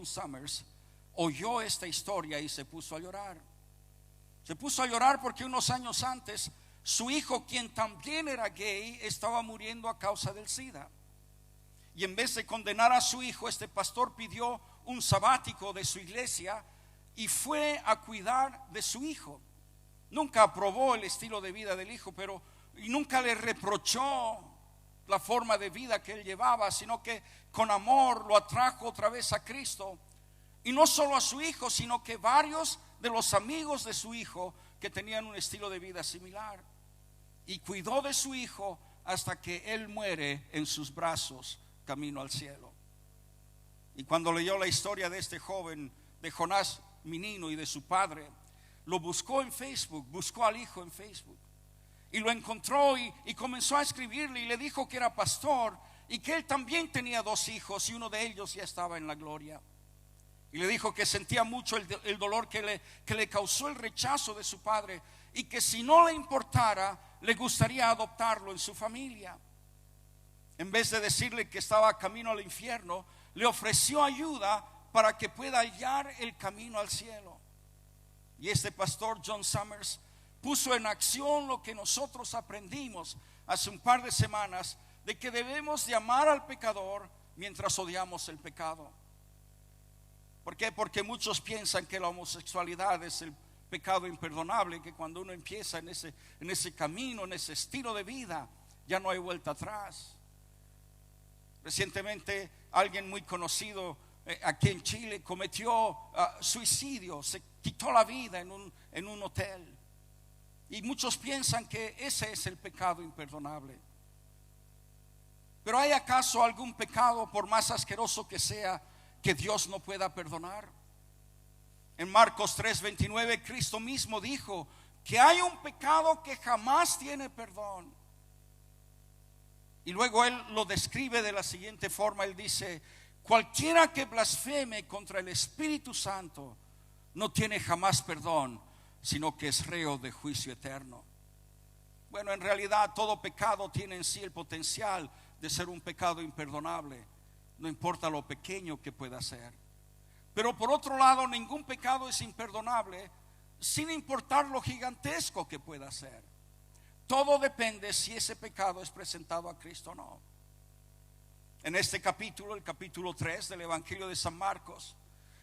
John Summers oyó esta historia y se puso a llorar. Se puso a llorar porque unos años antes su hijo, quien también era gay, estaba muriendo a causa del SIDA. Y en vez de condenar a su hijo, este pastor pidió un sabático de su iglesia y fue a cuidar de su hijo. Nunca aprobó el estilo de vida del hijo, y nunca le reprochó la forma de vida que él llevaba, sino que con amor lo atrajo otra vez a Cristo. Y no solo a su hijo, sino que varios de los amigos de su hijo que tenían un estilo de vida similar. Y cuidó de su hijo hasta que él muere en sus brazos, camino al cielo. Y cuando leyó la historia de este joven, de Jonás Minino y de su padre, lo buscó en Facebook, buscó al hijo en Facebook y lo encontró y comenzó a escribirle y le dijo que era pastor y que él también tenía 2 hijos y uno de ellos ya estaba en la gloria. Y le dijo que sentía mucho el dolor que le causó el rechazo de su padre y que si no le importara, le gustaría adoptarlo en su familia. En vez de decirle que estaba camino al infierno, le ofreció ayuda para que pueda hallar el camino al cielo. Y este pastor John Summers puso en acción lo que nosotros aprendimos hace un par de semanas, de que debemos de amar al pecador mientras odiamos el pecado. ¿Por qué? Porque muchos piensan que la homosexualidad es el pecado imperdonable, que cuando uno empieza en ese camino, en ese estilo de vida, ya no hay vuelta atrás. Recientemente alguien muy conocido aquí en Chile cometió suicidio, se quitó la vida en un hotel. Y muchos piensan que ese es el pecado imperdonable. Pero ¿hay acaso algún pecado, por más asqueroso que sea, que Dios no pueda perdonar? En Marcos 3:29 Cristo mismo dijo que hay un pecado que jamás tiene perdón. Y luego él lo describe de la siguiente forma. Él dice: cualquiera que blasfeme contra el Espíritu Santo no tiene jamás perdón, sino que es reo de juicio eterno. Bueno, en realidad todo pecado tiene en sí el potencial de ser un pecado imperdonable, no importa lo pequeño que pueda ser. Pero por otro lado, ningún pecado es imperdonable sin importar lo gigantesco que pueda ser. Todo depende si ese pecado es presentado a Cristo o no. En este capítulo, el capítulo 3 del Evangelio de San Marcos,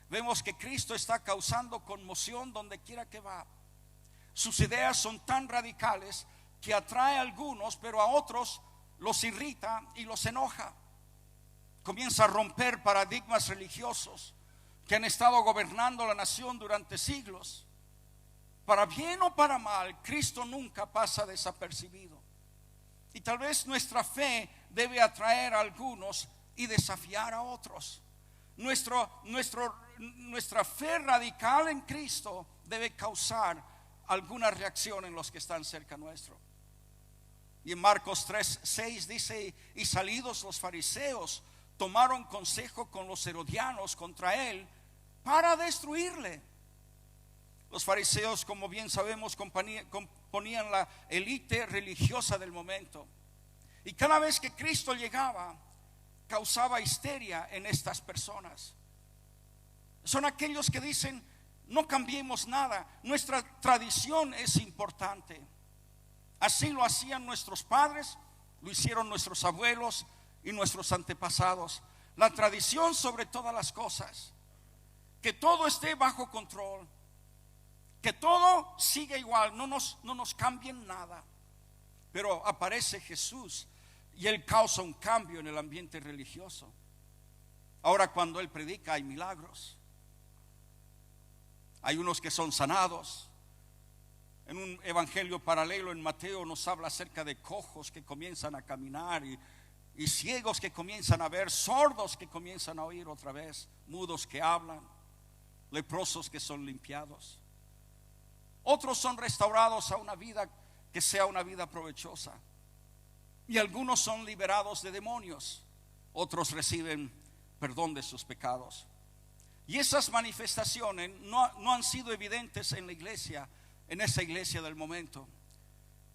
vemos que Cristo está causando conmoción donde quiera que va. Sus ideas son tan radicales que atrae a algunos, pero a otros los irrita y los enoja. Comienza a romper paradigmas religiosos que han estado gobernando la nación durante siglos. Para bien o para mal, Cristo nunca pasa desapercibido. Y tal vez nuestra fe debe atraer a algunos y desafiar a otros. Nuestra fe radical en Cristo debe causar alguna reacción en los que están cerca nuestro. Y en Marcos 3:6 dice: y salidos los fariseos, tomaron consejo con los herodianos contra él para destruirle. Los fariseos, como bien sabemos, componían la élite religiosa del momento. Y cada vez que Cristo llegaba, causaba histeria en estas personas. Son aquellos que dicen: no cambiemos nada, nuestra tradición es importante. Así lo hacían nuestros padres, lo hicieron nuestros abuelos y nuestros antepasados. La tradición sobre todas las cosas, que todo esté bajo control, que todo siga igual, no nos cambien nada. Pero aparece Jesús y él causa un cambio en el ambiente religioso. Ahora cuando él predica hay milagros. Hay unos que son sanados. En un evangelio paralelo en Mateo nos habla acerca de cojos que comienzan a caminar y ciegos que comienzan a ver, sordos que comienzan a oír otra vez, mudos que hablan, leprosos que son limpiados. Otros son restaurados a una vida que sea una vida provechosa. Y algunos son liberados de demonios. Otros reciben perdón de sus pecados. Y esas manifestaciones no han sido evidentes en la iglesia, en esa iglesia del momento.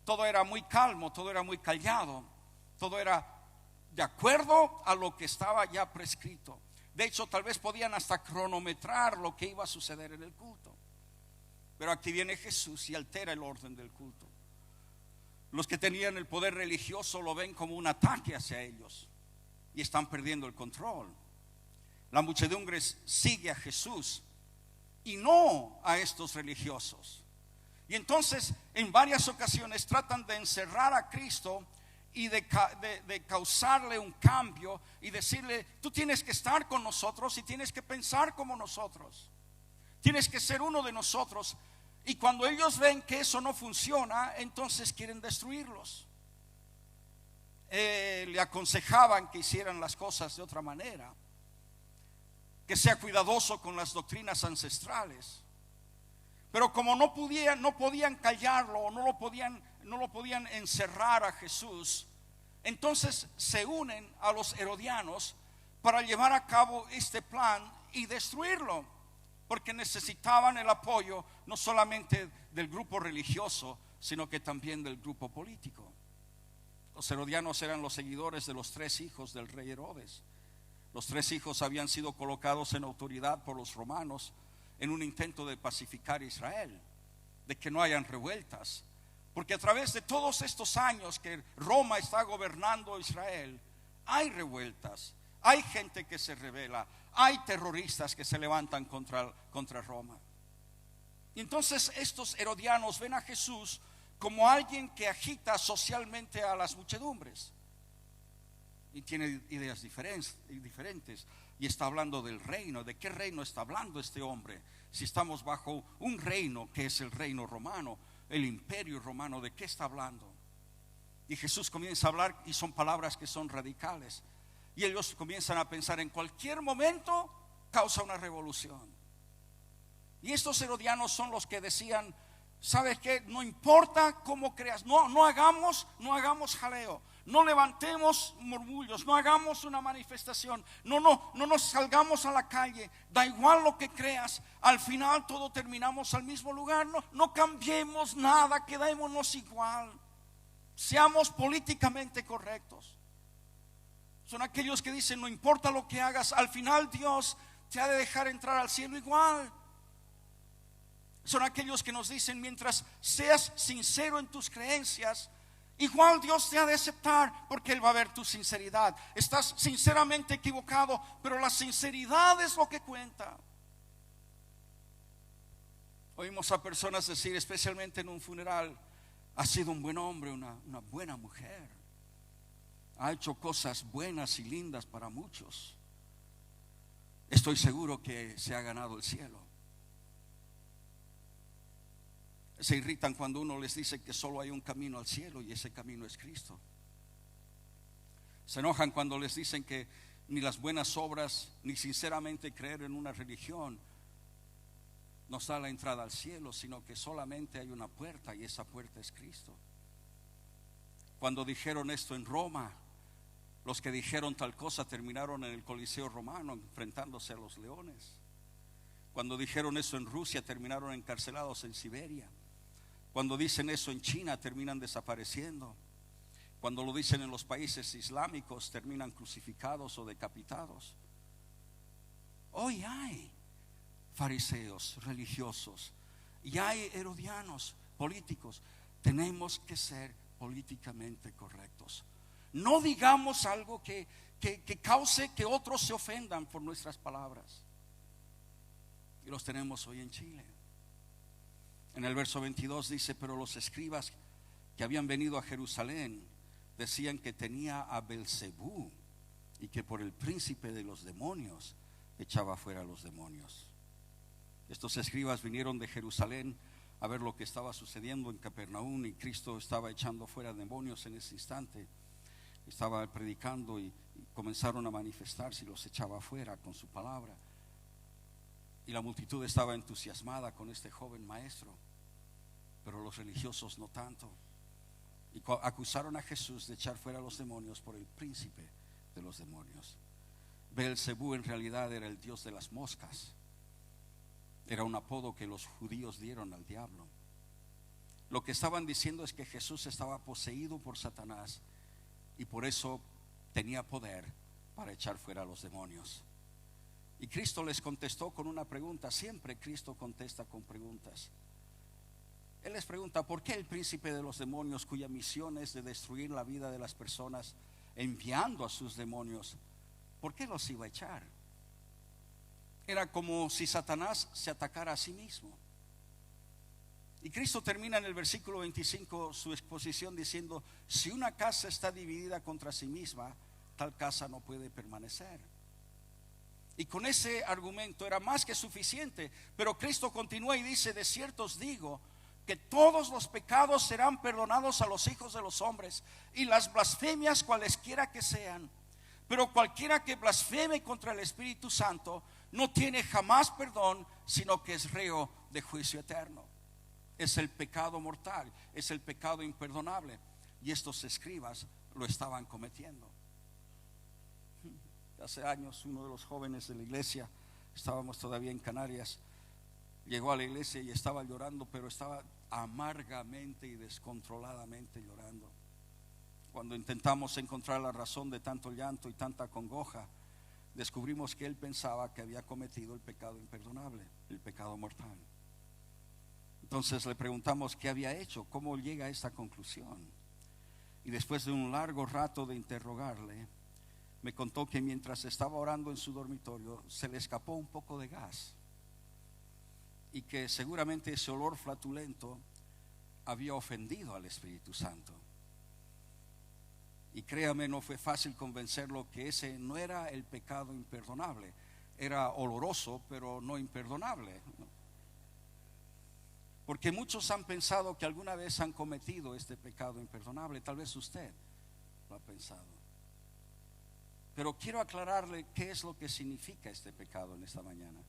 Todo era muy calmo, todo era muy callado, todo era de acuerdo a lo que estaba ya prescrito, De hecho, tal vez podían hasta cronometrar lo que iba a suceder en el culto. Pero aquí viene Jesús y altera el orden del culto. Los que tenían el poder religioso lo ven como un ataque hacia ellos y están perdiendo el control. La muchedumbre sigue a Jesús y no a estos religiosos. Y entonces en varias ocasiones tratan de encerrar a Cristo y de causarle un cambio y decirle: tú tienes que estar con nosotros y tienes que pensar como nosotros, tienes que ser uno de nosotros. Y cuando ellos ven que eso no funciona, entonces quieren destruirlos. Le aconsejaban que hicieran las cosas de otra manera, que sea cuidadoso con las doctrinas ancestrales. Pero como no podían callarlo, o no lo podían encerrar a Jesús, entonces se unen a los herodianos para llevar a cabo este plan y destruirlo, porque necesitaban el apoyo no solamente del grupo religioso, sino que también del grupo político. Los herodianos eran los seguidores de los 3 hijos del rey Herodes. Los 3 hijos habían sido colocados en autoridad por los romanos en un intento de pacificar a Israel, de que no hayan revueltas, porque a través de todos estos años que Roma está gobernando Israel, hay revueltas, hay gente que se rebela, hay terroristas que se levantan contra Roma. Y entonces estos herodianos ven a Jesús como alguien que agita socialmente a las muchedumbres y tiene ideas diferentes, y está hablando del reino. ¿De qué reino está hablando este hombre? Si estamos bajo un reino que es el reino romano, el imperio romano, ¿de qué está hablando? Y Jesús comienza a hablar, y son palabras que son radicales, y ellos comienzan a pensar: en cualquier momento causa una revolución. Y estos herodianos son los que decían: ¿sabes qué? No importa cómo creas, no hagamos jaleo, no levantemos murmullos, no hagamos una manifestación, no nos salgamos a la calle, da igual lo que creas, al final todo terminamos al mismo lugar, no cambiemos nada, quedémonos igual, seamos políticamente correctos. Son aquellos que dicen: no importa lo que hagas, al final Dios te ha de dejar entrar al cielo igual. Son aquellos que nos dicen: mientras seas sincero en tus creencias, igual Dios te ha de aceptar, porque Él va a ver tu sinceridad. Estás sinceramente equivocado, pero la sinceridad es lo que cuenta. Oímos a personas decir, especialmente en un funeral: ha sido un buen hombre, una buena mujer, ha hecho cosas buenas y lindas para muchos. Estoy seguro que se ha ganado el cielo. Se irritan cuando uno les dice que solo hay un camino al cielo, y ese camino es Cristo. Se enojan cuando les dicen que ni las buenas obras, ni sinceramente creer en una religión nos da la entrada al cielo, sino que solamente hay una puerta, y esa puerta es Cristo. Cuando dijeron esto en Roma, los que dijeron tal cosa terminaron en el Coliseo romano enfrentándose a los leones. Cuando dijeron eso en Rusia, terminaron encarcelados en Siberia. Cuando dicen eso en China, terminan desapareciendo. Cuando lo dicen en los países islámicos, terminan crucificados o decapitados. Hoy hay fariseos religiosos y hay herodianos políticos. Tenemos que ser políticamente correctos. No digamos algo que cause que otros se ofendan por nuestras palabras. Y los tenemos hoy en Chile. En el verso 22 dice: pero los escribas que habían venido a Jerusalén decían que tenía a Belzebú, y que por el príncipe de los demonios echaba fuera a los demonios. Estos escribas vinieron de Jerusalén a ver lo que estaba sucediendo en Capernaum, y Cristo estaba echando fuera demonios en ese instante. Estaba predicando y comenzaron a manifestarse, y los echaba fuera con su palabra. Y la multitud estaba entusiasmada con este joven maestro, pero los religiosos no tanto. Y acusaron a Jesús de echar fuera a los demonios por el príncipe de los demonios. Belzebú en realidad era el dios de las moscas. Era un apodo que los judíos dieron al diablo. Lo que estaban diciendo es que Jesús estaba poseído por Satanás, y por eso tenía poder para echar fuera a los demonios. Y Cristo les contestó con una pregunta. Siempre Cristo contesta con preguntas. Él les pregunta: ¿por qué el príncipe de los demonios, cuya misión es de destruir la vida de las personas, enviando a sus demonios, por qué los iba a echar? Era como si Satanás se atacara a sí mismo. Y Cristo termina en el versículo 25 su exposición diciendo: si una casa está dividida contra sí misma, tal casa no puede permanecer. Y con ese argumento era más que suficiente. Pero Cristo continúa y dice: de cierto os digo que todos los pecados serán perdonados a los hijos de los hombres, y las blasfemias cualesquiera que sean. Pero cualquiera que blasfeme contra el Espíritu Santo no tiene jamás perdón, sino que es reo de juicio eterno. Es el pecado mortal, es el pecado imperdonable. Y estos escribas lo estaban cometiendo. Hace años uno de los jóvenes de la iglesia, estábamos todavía en Canarias, llegó a la iglesia y estaba llorando, pero estaba amargamente y descontroladamente llorando. Cuando intentamos encontrar la razón de tanto llanto y tanta congoja, descubrimos que él pensaba que había cometido el pecado imperdonable, el pecado mortal. Entonces le preguntamos qué había hecho, cómo llega a esta conclusión. Y después de un largo rato de interrogarle, me contó que mientras estaba orando en su dormitorio se le escapó un poco de gas, y que seguramente ese olor flatulento había ofendido al Espíritu Santo. Y créame, no fue fácil convencerlo que ese no era el pecado imperdonable. Era oloroso, pero no imperdonable, ¿no? Porque muchos han pensado que alguna vez han cometido este pecado imperdonable. Tal vez usted lo ha pensado. Pero quiero aclararle qué es lo que significa este pecado en esta mañana.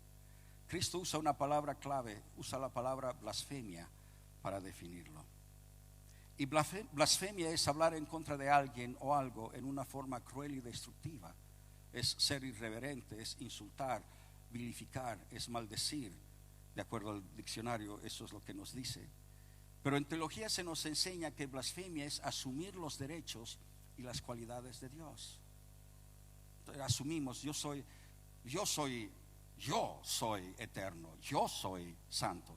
Cristo usa una palabra clave, usa la palabra blasfemia para definirlo. Y blasfemia es hablar en contra de alguien o algo en una forma cruel y destructiva. Es ser irreverente, es insultar, vilificar, es maldecir. De acuerdo al diccionario, eso es lo que nos dice. Pero en teología se nos enseña que blasfemia es asumir los derechos y las cualidades de Dios. Entonces, asumimos: yo soy eterno, yo soy santo.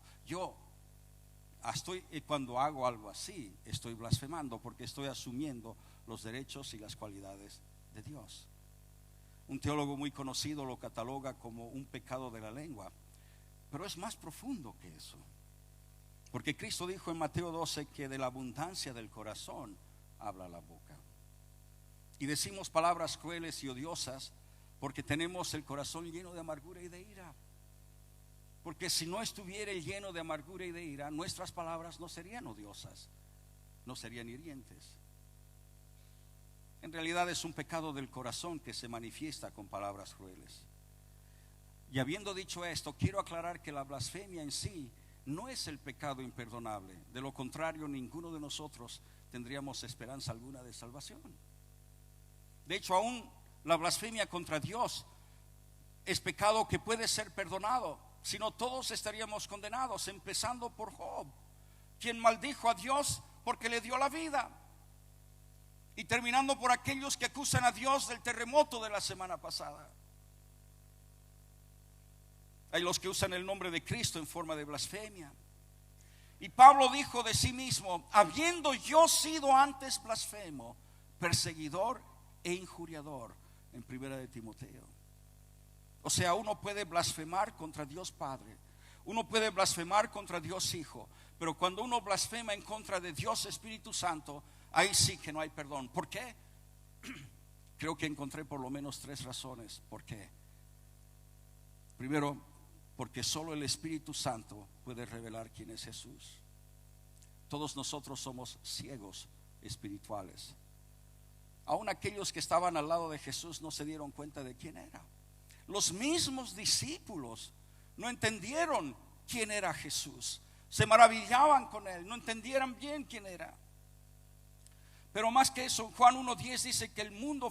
Cuando hago algo así, estoy blasfemando, porque estoy asumiendo los derechos y las cualidades de Dios. Un teólogo muy conocido lo cataloga como un pecado de la lengua. Pero es más profundo que eso, porque Cristo dijo en Mateo 12 que de la abundancia del corazón habla la boca. Y decimos palabras crueles y odiosas porque tenemos el corazón lleno de amargura y de ira. Porque si no estuviera lleno de amargura y de ira, nuestras palabras no serían odiosas, no serían hirientes. En realidad es un pecado del corazón que se manifiesta con palabras crueles. Y habiendo dicho esto, quiero aclarar que la blasfemia en sí no es el pecado imperdonable. De lo contrario, ninguno de nosotros tendríamos esperanza alguna de salvación. De hecho, aún la blasfemia contra Dios es pecado que puede ser perdonado. Si no, todos estaríamos condenados, empezando por Job, quien maldijo a Dios porque le dio la vida, y terminando por aquellos que acusan a Dios del terremoto de la semana pasada. Hay los que usan el nombre de Cristo en forma de blasfemia. Y Pablo dijo de sí mismo: habiendo yo sido antes blasfemo, perseguidor e injuriador, en 1 de Timoteo. O sea, uno puede blasfemar contra Dios Padre, uno puede blasfemar contra Dios Hijo, pero cuando uno blasfema en contra de Dios Espíritu Santo, ahí sí que no hay perdón. ¿Por qué? Creo que encontré por lo menos 3 razones. ¿Por qué? Primero, porque solo el Espíritu Santo puede revelar quién es Jesús. Todos nosotros somos ciegos espirituales. Aún aquellos que estaban al lado de Jesús no se dieron cuenta de quién era. Los mismos discípulos no entendieron quién era Jesús. Se maravillaban con él, no entendieran bien quién era. Pero más que eso, Juan 1:10 dice que el mundo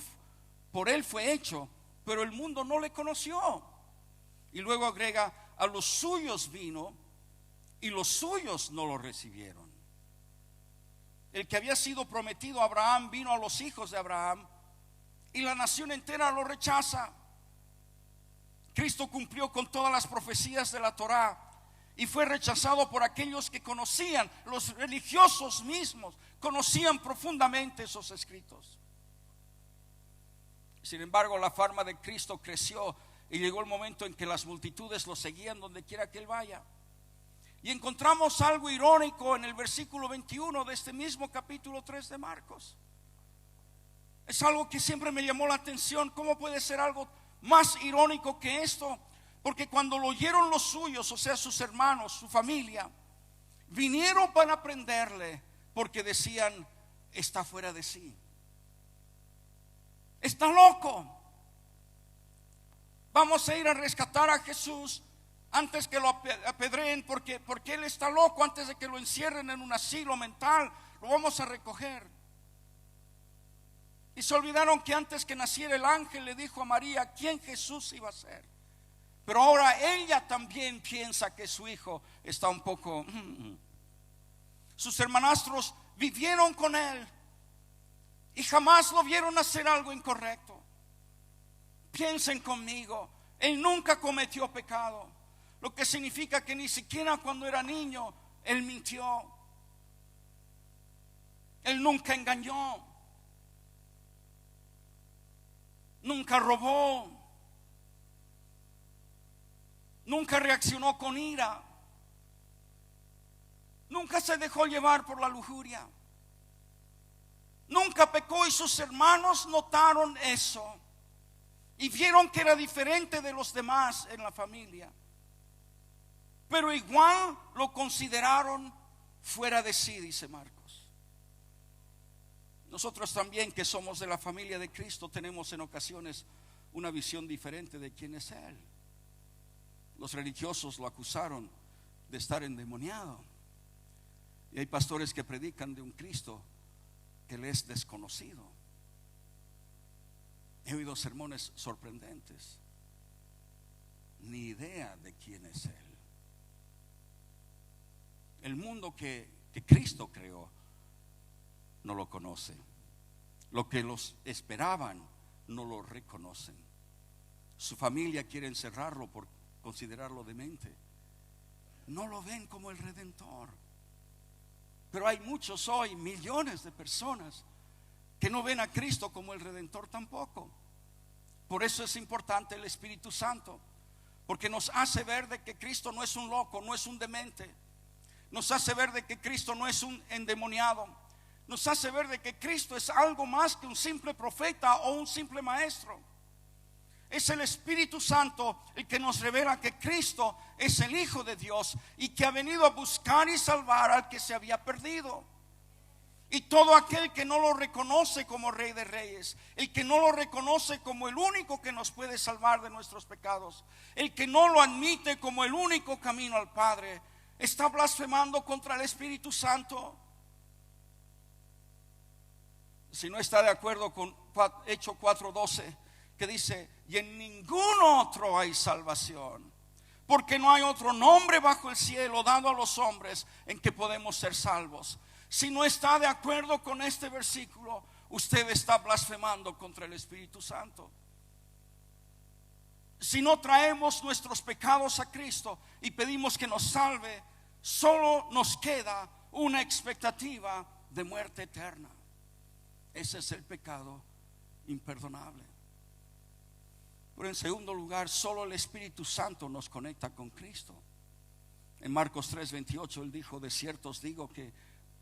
por él fue hecho, pero el mundo no le conoció. Y luego agrega: a los suyos vino y los suyos no lo recibieron. El que había sido prometido a Abraham vino a los hijos de Abraham, y la nación entera lo rechaza. Cristo cumplió con todas las profecías de la Torá y fue rechazado por aquellos que conocían, los religiosos mismos conocían profundamente esos escritos. Sin embargo, la fama de Cristo creció y llegó el momento en que las multitudes lo seguían donde quiera que él vaya. Y encontramos algo irónico en el versículo 21 de este mismo capítulo 3 de Marcos. Es algo que siempre me llamó la atención. ¿Cómo puede ser algo más irónico que esto? Porque cuando lo oyeron los suyos, o sea, sus hermanos, su familia, vinieron para prenderle porque decían: está fuera de sí, está loco. Vamos a ir a rescatar a Jesús antes que lo apedreen, porque él está loco. Antes de que lo encierren en un asilo mental, lo vamos a recoger. Y se olvidaron que antes que naciera el ángel le dijo a María quién Jesús iba a ser. Pero ahora ella también piensa que su hijo está un poco... Sus hermanastros vivieron con él y jamás lo vieron hacer algo incorrecto. Piensen conmigo, él nunca cometió pecado, lo que significa que ni siquiera cuando era niño él mintió, él nunca engañó, nunca robó, nunca reaccionó con ira, nunca se dejó llevar por la lujuria, nunca pecó. Y sus hermanos notaron eso y vieron que era diferente de los demás en la familia, pero igual lo consideraron fuera de sí, dice Marcos. Nosotros también, que somos de la familia de Cristo, tenemos en ocasiones una visión diferente de quién es Él. Los religiosos lo acusaron de estar endemoniado, y hay pastores que predican de un Cristo que le es desconocido. He oído sermones sorprendentes, ni idea de quién es Él. El mundo que Cristo creó no lo conoce. Lo que los esperaban no lo reconocen. Su familia quiere encerrarlo por considerarlo demente. No lo ven como el Redentor. Pero hay muchos hoy, millones de personas, que no ven a Cristo como el Redentor tampoco. Por eso es importante el Espíritu Santo, porque nos hace ver de que Cristo no es un loco, no es un demente. Nos hace ver de que Cristo no es un endemoniado. Nos hace ver de que Cristo es algo más que un simple profeta o un simple maestro. Es el Espíritu Santo el que nos revela que Cristo es el Hijo de Dios y que ha venido a buscar y salvar al que se había perdido. Y todo aquel que no lo reconoce como Rey de Reyes, el que no lo reconoce como el único que nos puede salvar de nuestros pecados, el que no lo admite como el único camino al Padre, está blasfemando contra el Espíritu Santo. Si no está de acuerdo con Hechos 4:12, que dice: y en ningún otro hay salvación, porque no hay otro nombre bajo el cielo dado a los hombres en que podemos ser salvos. Si no está de acuerdo con este versículo, usted está blasfemando contra el Espíritu Santo. Si no traemos nuestros pecados a Cristo y pedimos que nos salve, solo nos queda una expectativa de muerte eterna. Ese es el pecado imperdonable. Pero en segundo lugar, solo el Espíritu Santo nos conecta con Cristo. En Marcos 3:28 él dijo: de cierto os digo que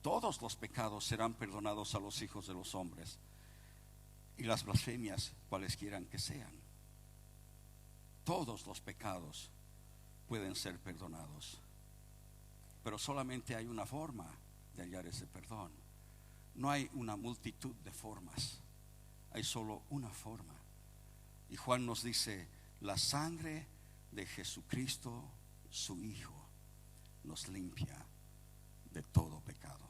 todos los pecados serán perdonados a los hijos de los hombres, y las blasfemias cualesquieran que sean. Todos los pecados pueden ser perdonados, pero solamente hay una forma de hallar ese perdón. No hay una multitud de formas, hay solo una forma. Y Juan nos dice: la sangre de Jesucristo, su Hijo, nos limpia de todo pecado.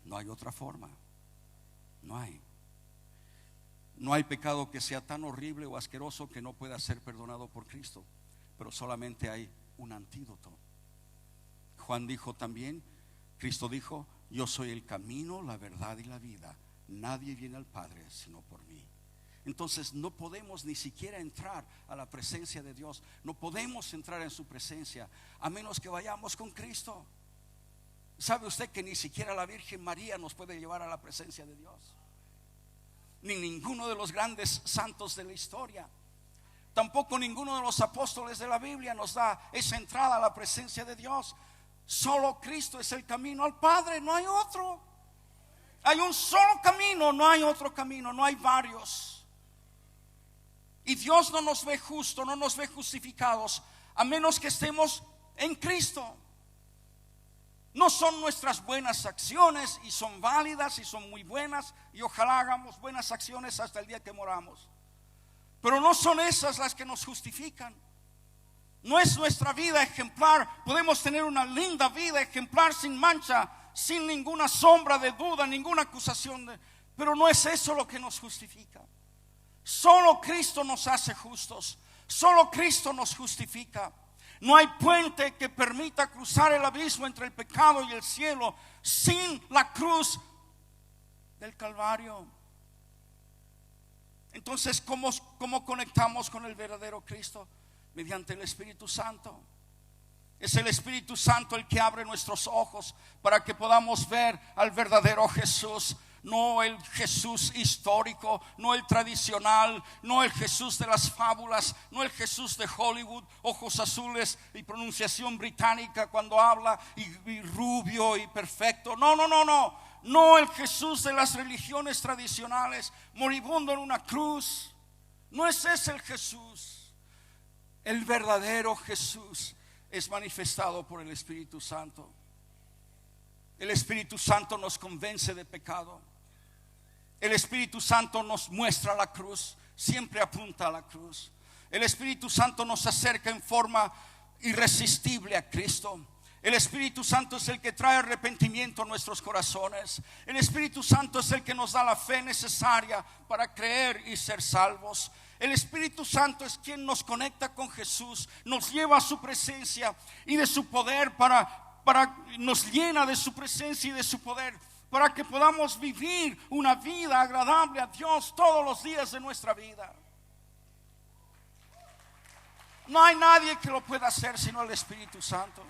No hay otra forma. No hay pecado que sea tan horrible o asqueroso que no pueda ser perdonado por Cristo. Pero solamente hay un antídoto. Juan dijo también, Cristo dijo: yo soy el camino, la verdad y la vida. Nadie viene al Padre sino por mí. entonces no podemos ni siquiera entrar a la presencia de Dios. No podemos entrar en su presencia a menos que vayamos con Cristo. ¿Sabe usted que ni siquiera la Virgen María nos puede llevar a la presencia de Dios? Ni ninguno de los grandes santos de la historia. Tampoco ninguno de los apóstoles de la Biblia nos da esa entrada a la presencia de Dios. Solo Cristo es el camino al Padre, no hay otro. Hay un solo camino, no hay otro camino, no hay varios. Y Dios no nos ve justo, no nos ve justificados, a menos que estemos en Cristo. No son nuestras buenas acciones, y son válidas y son muy buenas, y ojalá hagamos buenas acciones hasta el día que moramos. Pero no son esas las que nos justifican. No es nuestra vida ejemplar. Podemos tener una linda vida ejemplar, sin mancha, sin ninguna sombra de duda, ninguna acusación pero no es eso lo que nos justifica. Solo Cristo nos hace justos. Solo Cristo nos justifica. No hay puente que permita cruzar el abismo entre el pecado y el cielo sin la cruz del Calvario. Entonces, ¿cómo conectamos con el verdadero Cristo? Mediante el Espíritu Santo. Es el Espíritu Santo el que abre nuestros ojos para que podamos ver al verdadero Jesús. No el Jesús histórico, no el tradicional, no el Jesús de las fábulas, no el Jesús de Hollywood, ojos azules y pronunciación británica cuando habla, y rubio y perfecto. No el Jesús de las religiones tradicionales, moribundo en una cruz. No es ese el Jesús. El verdadero Jesús es manifestado por el Espíritu Santo. El Espíritu Santo nos convence de pecado. El Espíritu Santo nos muestra la cruz, siempre apunta a la cruz. El Espíritu Santo nos acerca en forma irresistible a Cristo. El Espíritu Santo es el que trae arrepentimiento a nuestros corazones. El Espíritu Santo es el que nos da la fe necesaria para creer y ser salvos. El Espíritu Santo es quien nos conecta con Jesús, nos lleva a su presencia y de su poder nos llena de su presencia y de su poder para que podamos vivir una vida agradable a Dios todos los días de nuestra vida. No hay nadie que lo pueda hacer sino el Espíritu Santo.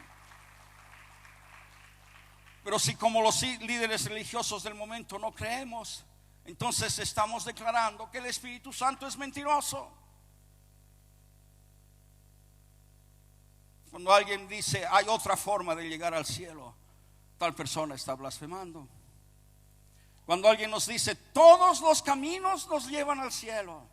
Pero si como los líderes religiosos del momento no creemos, entonces estamos declarando que el Espíritu Santo es mentiroso. Cuando alguien dice hay otra forma de llegar al cielo, tal persona está blasfemando. Cuando alguien nos dice todos los caminos nos llevan al cielo,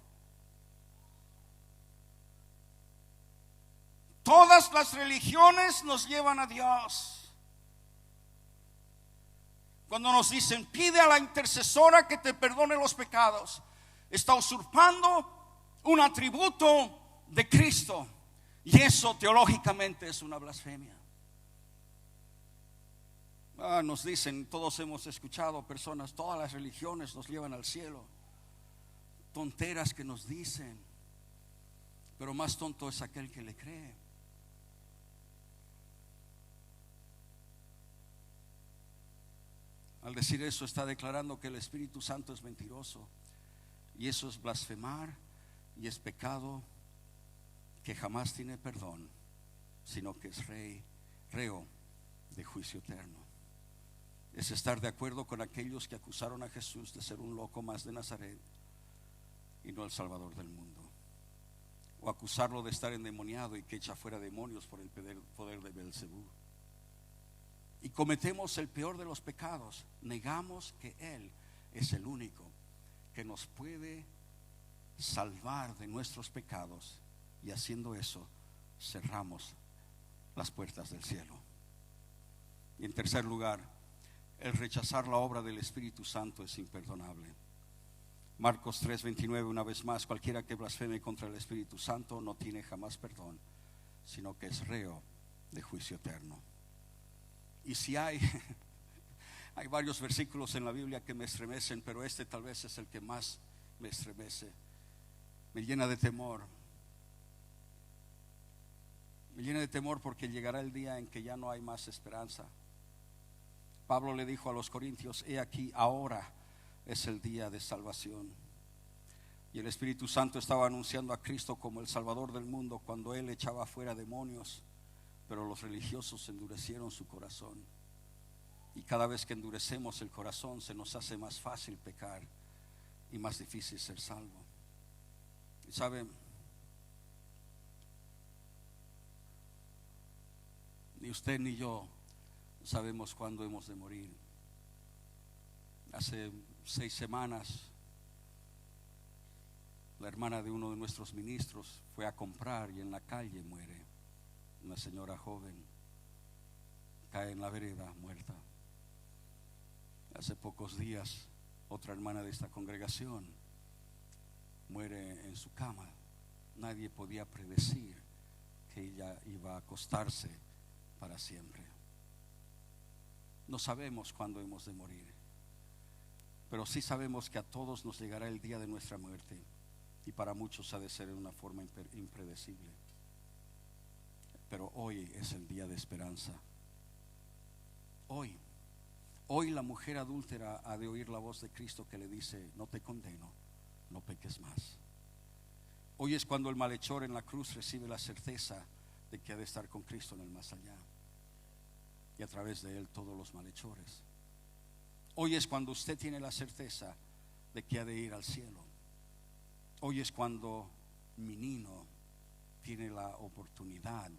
todas las religiones nos llevan a Dios. Cuando nos dicen pide a la intercesora que te perdone los pecados, está usurpando un atributo de Cristo, y eso teológicamente es una blasfemia. Nos dicen, todos hemos escuchado personas, todas las religiones nos llevan al cielo. Tonteras que nos dicen, pero más tonto es aquel que le cree. Al decir eso está declarando que el Espíritu Santo es mentiroso, y eso es blasfemar y es pecado que jamás tiene perdón, sino que es reo de juicio eterno. Es estar de acuerdo con aquellos que acusaron a Jesús de ser un loco más de Nazaret y no el Salvador del mundo, o acusarlo de estar endemoniado y que echa fuera demonios por el poder de Beelzebú. Y cometemos el peor de los pecados, negamos que Él es el único que nos puede salvar de nuestros pecados, y haciendo eso cerramos las puertas del cielo. Y en tercer lugar, el rechazar la obra del Espíritu Santo es imperdonable. Marcos 3:29, una vez más, cualquiera que blasfeme contra el Espíritu Santo no tiene jamás perdón, sino que es reo de juicio eterno. Y si hay varios versículos en la Biblia que me estremecen, pero este tal vez es el que más me estremece, me llena de temor. Me llena de temor porque llegará el día en que ya no hay más esperanza. Pablo le dijo a los corintios: he aquí, ahora es el día de salvación. Y el Espíritu Santo estaba anunciando a Cristo como el Salvador del mundo cuando Él echaba fuera demonios, pero los religiosos endurecieron su corazón. Y cada vez que endurecemos el corazón se nos hace más fácil pecar y más difícil ser salvo. Y saben, ni usted ni yo sabemos cuándo hemos de morir. Hace 6 semanas la hermana de uno de nuestros ministros fue a comprar y en la calle muere. Una señora joven cae en la vereda muerta. Hace pocos días otra hermana de esta congregación muere en su cama. Nadie podía predecir que ella iba a acostarse para siempre. No sabemos cuándo hemos de morir, pero sí sabemos que a todos nos llegará el día de nuestra muerte, y para muchos ha de ser de una forma impredecible. Pero hoy es el día de esperanza. Hoy la mujer adúltera ha de oír la voz de Cristo que le dice: no te condeno, no peques más. Hoy es cuando el malhechor en la cruz recibe la certeza de que ha de estar con Cristo en el más allá, y a través de él todos los malhechores. Hoy es cuando usted tiene la certeza de que ha de ir al cielo. Hoy es cuando mi niño tiene la oportunidad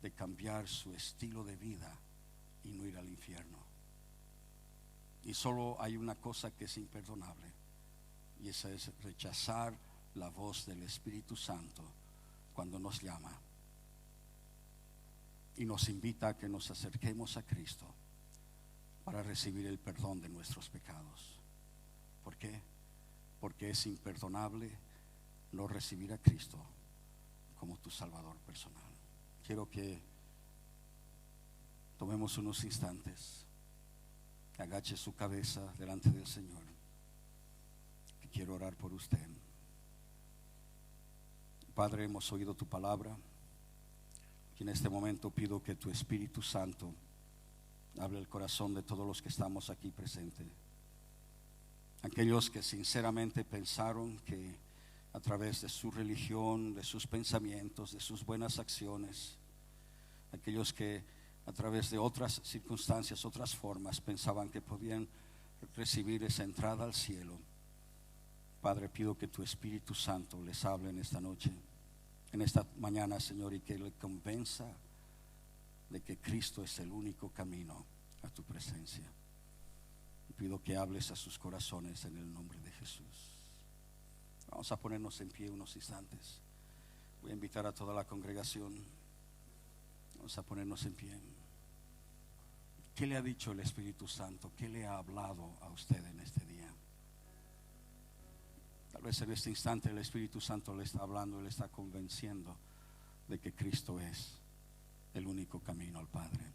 de cambiar su estilo de vida y no ir al infierno. Y solo hay una cosa que es imperdonable, y esa es rechazar la voz del Espíritu Santo cuando nos llama y nos invita a que nos acerquemos a Cristo para recibir el perdón de nuestros pecados. ¿Por qué? Porque es imperdonable no recibir a Cristo como tu Salvador personal. Quiero que tomemos unos instantes, que agache su cabeza delante del Señor, que quiero orar por usted. Padre, hemos oído tu palabra, y en este momento pido que tu Espíritu Santo hable el corazón de todos los que estamos aquí presentes. Aquellos que sinceramente pensaron que a través de su religión, de sus pensamientos, de sus buenas acciones, aquellos que a través de otras circunstancias, otras formas, pensaban que podían recibir esa entrada al cielo. Padre, pido que tu Espíritu Santo les hable en esta noche, en esta mañana, Señor, y que le convenza de que Cristo es el único camino a tu presencia. Pido que hables a sus corazones en el nombre de Jesús. Vamos a ponernos en pie unos instantes. Voy a invitar a toda la congregación. Vamos a ponernos en pie. ¿Qué le ha dicho el Espíritu Santo? ¿Qué le ha hablado a usted en este día? Tal vez en este instante el Espíritu Santo le está hablando, le está convenciendo de que Cristo es el único camino al Padre.